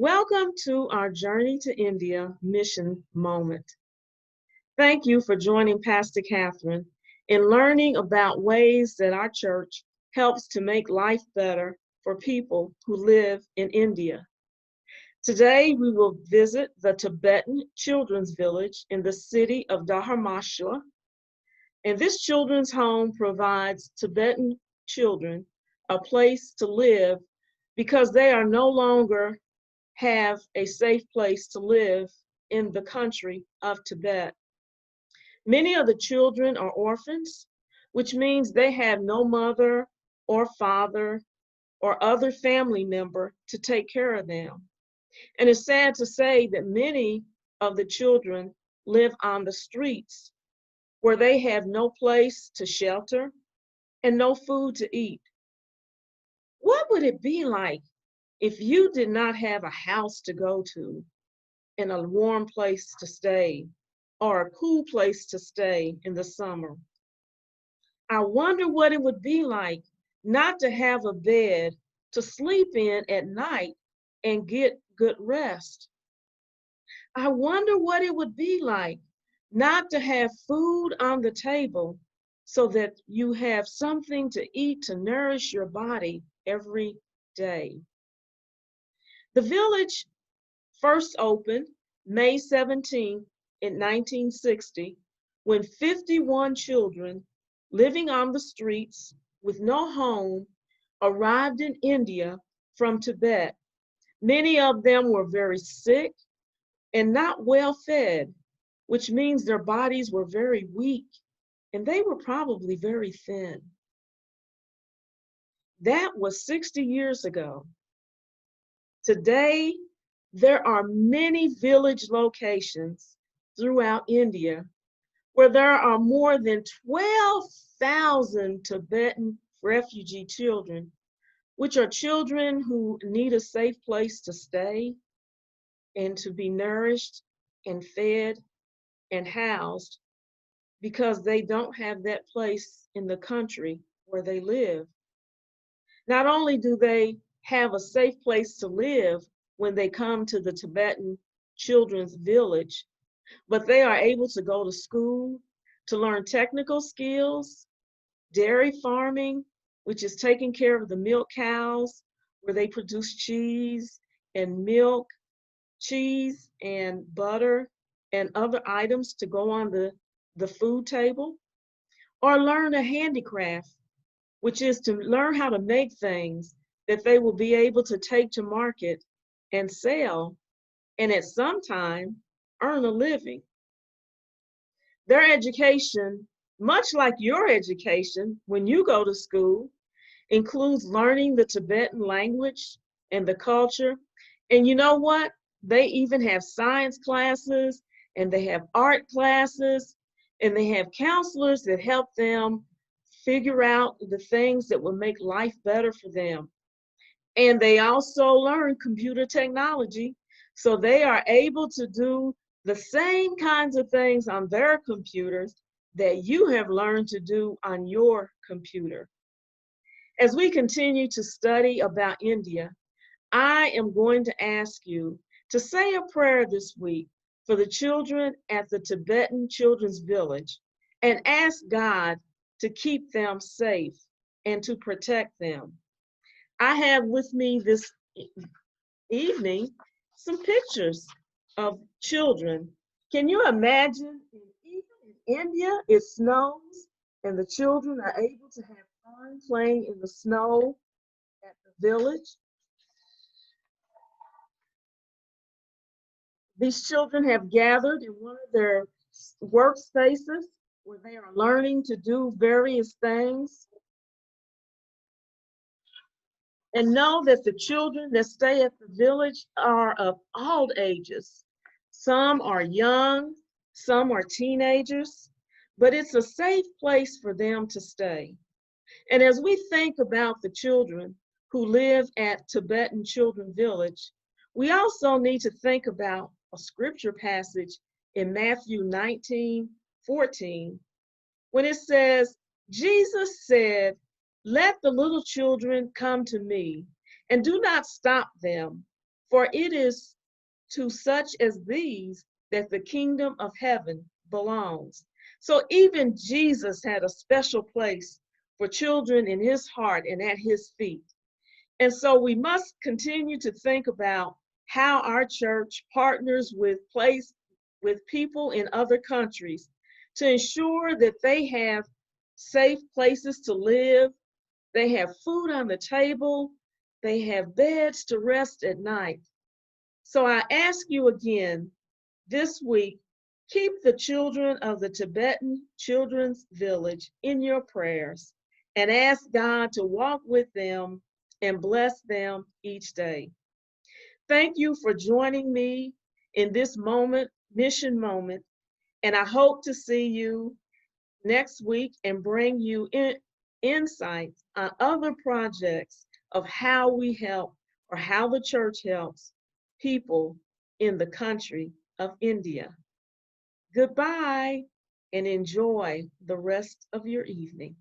Welcome to our Journey to India mission moment. Thank you for joining Pastor Catherine in learning about ways that our church helps to make life better for people who live in India. Today, we will visit the Tibetan Children's Village in the city of Dharamshala. And this children's home provides Tibetan children a place to live because they are no longer have a safe place to live in the country of Tibet. Many of the children are orphans, which means they have no mother or father or other family member to take care of them. And it's sad to say that many of the children live on the streets where they have no place to shelter and no food to eat. What would it be like if you did not have a house to go to and a warm place to stay or a cool place to stay in the summer? I wonder what it would be like not to have a bed to sleep in at night and get good rest. I wonder what it would be like not to have food on the table so that you have something to eat to nourish your body every day. The village first opened May 17 in 1960 when 51 children living on the streets with no home arrived in India from Tibet. Many of them were very sick and not well fed, which means their bodies were very weak and they were probably very thin. That was 60 years ago. Today, there are many village locations throughout India where there are more than 12,000 Tibetan refugee children, which are children who need a safe place to stay and to be nourished and fed and housed because they don't have that place in the country where they live. Not only do they have a safe place to live when they come to the Tibetan Children's Village, but they are able to go to school to learn technical skills, dairy farming, which is taking care of the milk cows, where they produce cheese and milk, cheese and butter, and other items to go on the food table, or learn a handicraft, which is to learn how to make things that they will be able to take to market and sell, and at some time earn a living. Their education, much like your education when you go to school, includes learning the Tibetan language and the culture. And you know what? They even have science classes and they have art classes and they have counselors that help them figure out the things that will make life better for them. And they also learn computer technology, so they are able to do the same kinds of things on their computers that you have learned to do on your computer. As we continue to study about India, I am going to ask you to say a prayer this week for the children at the Tibetan Children's Village and ask God to keep them safe and to protect them. I have with me this evening some pictures of children. Can you imagine, even in India, it snows and the children are able to have fun playing in the snow at the village? These children have gathered in one of their workspaces where they are learning to do various things. And know that the children that stay at the village are of all ages. Some are young, some are teenagers, but it's a safe place for them to stay. And as we think about the children who live at Tibetan Children's Village, we also need to think about a scripture passage in Matthew 19:14, when it says, Jesus said, "Let the little children come to me, and do not stop them, For it is to such as these that the kingdom of heaven belongs. So even Jesus had a special place for children in his heart and at his feet. And so we must continue to think about how our church partners with people in other countries to ensure that they have safe places to live, they have food on the table, they have beds to rest at night. So I ask you again this week, keep the children of the Tibetan Children's Village in your prayers and ask God to walk with them and bless them each day. Thank you for joining me in this mission moment, and I hope to see you next week and bring you insights on other projects of how we help or how the church helps people in the country of India. Goodbye and enjoy the rest of your evening.